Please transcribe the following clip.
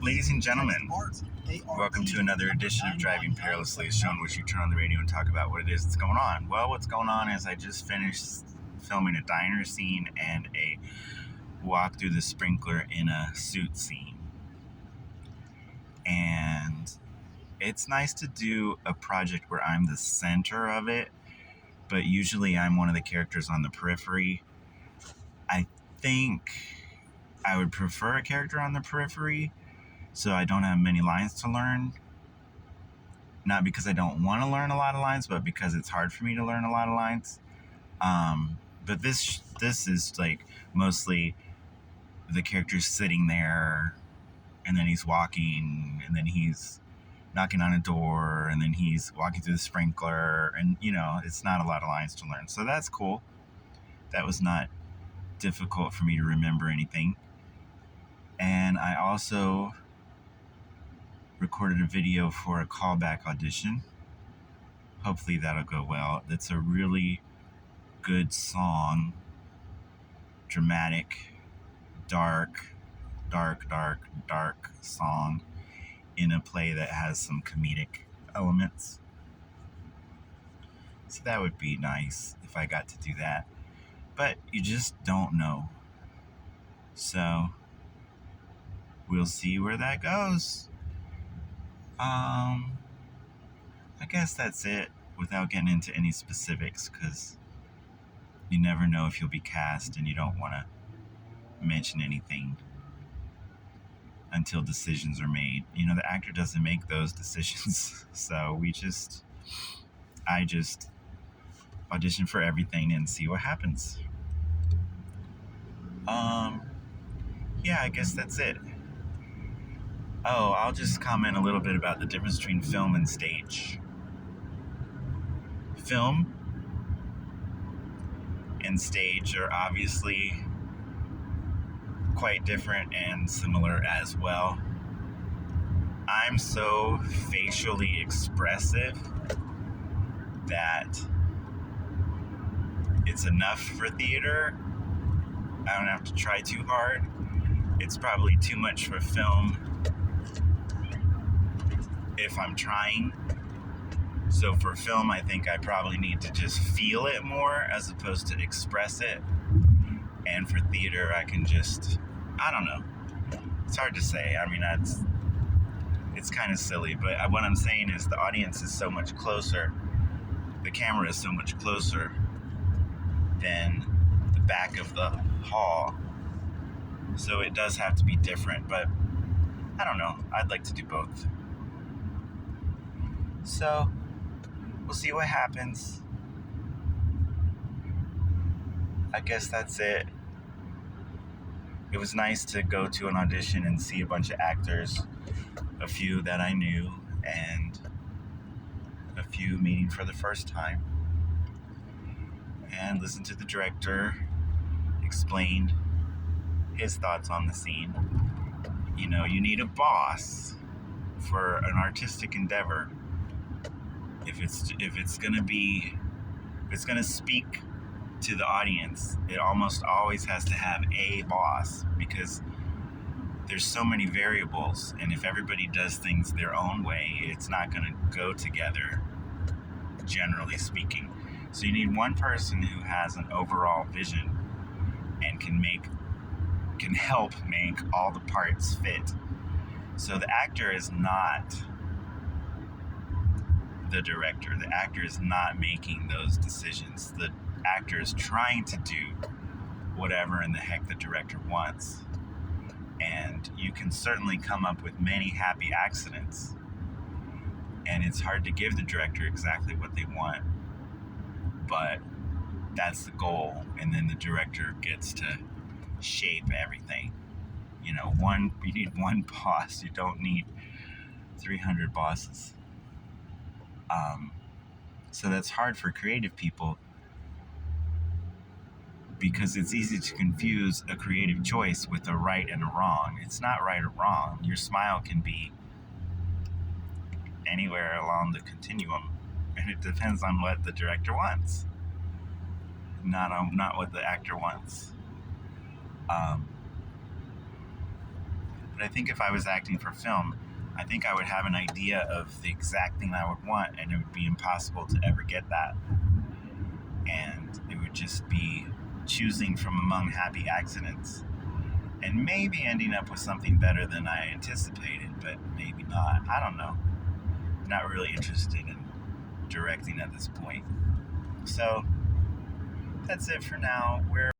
Ladies and gentlemen, welcome to another edition of Driving Perilously, a show in which you turn on the radio and talk about what it is that's going on. Well, what's going on is I just finished filming a diner scene and a walk through the sprinkler in a suit scene. And it's nice to do a project where I'm the center of it, but usually I'm one of the characters on the periphery. I think I would prefer a character on the periphery so I don't have many lines to learn. Not because I don't want to learn a lot of lines, but because it's hard for me to learn a lot of lines. But this is like mostly the character's sitting there, and then he's walking, and then he's knocking on a door, and then he's walking through the sprinkler, and it's not a lot of lines to learn. So that's cool. That was not difficult for me to remember anything. And I also recorded a video for a callback audition. Hopefully that'll go well. It's a really good song. Dramatic, dark song in a play that has some comedic elements. So that would be nice if I got to do that. But you just don't know. So we'll see where that goes. I guess that's it without getting into any specifics, because you never know if you'll be cast and you don't want to mention anything until decisions are made. The actor doesn't make those decisions. So I just audition for everything and see what happens. Yeah, I guess that's it. Oh, I'll just comment a little bit about the difference between film and stage. Film and stage are obviously quite different and similar as well. I'm so facially expressive that it's enough for theater. I don't have to try too hard. It's probably too much for film if I'm trying. So for film, I think I probably need to just feel it more as opposed to express it. And for theater, I can just, I don't know. It's hard to say. I mean, it's kind of silly, but what I'm saying is the audience is so much closer. The camera is so much closer than the back of the hall. So it does have to be different, but I don't know. I'd like to do both. So we'll see what happens. I guess that's it. It was nice to go to an audition and see a bunch of actors, a few that I knew, and a few meeting for the first time. And listen to the director explain his thoughts on the scene. You need a boss for an artistic endeavor. If it's gonna speak to the audience, it almost always has to have a boss, because there's so many variables, and if everybody does things their own way, it's not gonna go together, generally speaking. So you need one person who has an overall vision and can help make all the parts fit. So the actor is not the director. The actor is not making those decisions. The actor is trying to do whatever in the heck the director wants. And you can certainly come up with many happy accidents. And it's hard to give the director exactly what they want. But that's the goal. And then the director gets to shape everything. You need one boss. You don't need 300 bosses. So that's hard for creative people, because it's easy to confuse a creative choice with a right and a wrong. It's not right or wrong. Your smile can be anywhere along the continuum, and it depends on what the director wants, not what the actor wants. But But I think if I was acting for film, I think I would have an idea of the exact thing I would want, and it would be impossible to ever get that. And it would just be choosing from among happy accidents. And maybe ending up with something better than I anticipated, but maybe not. I don't know. I'm not really interested in directing at this point. So, that's it for now. We're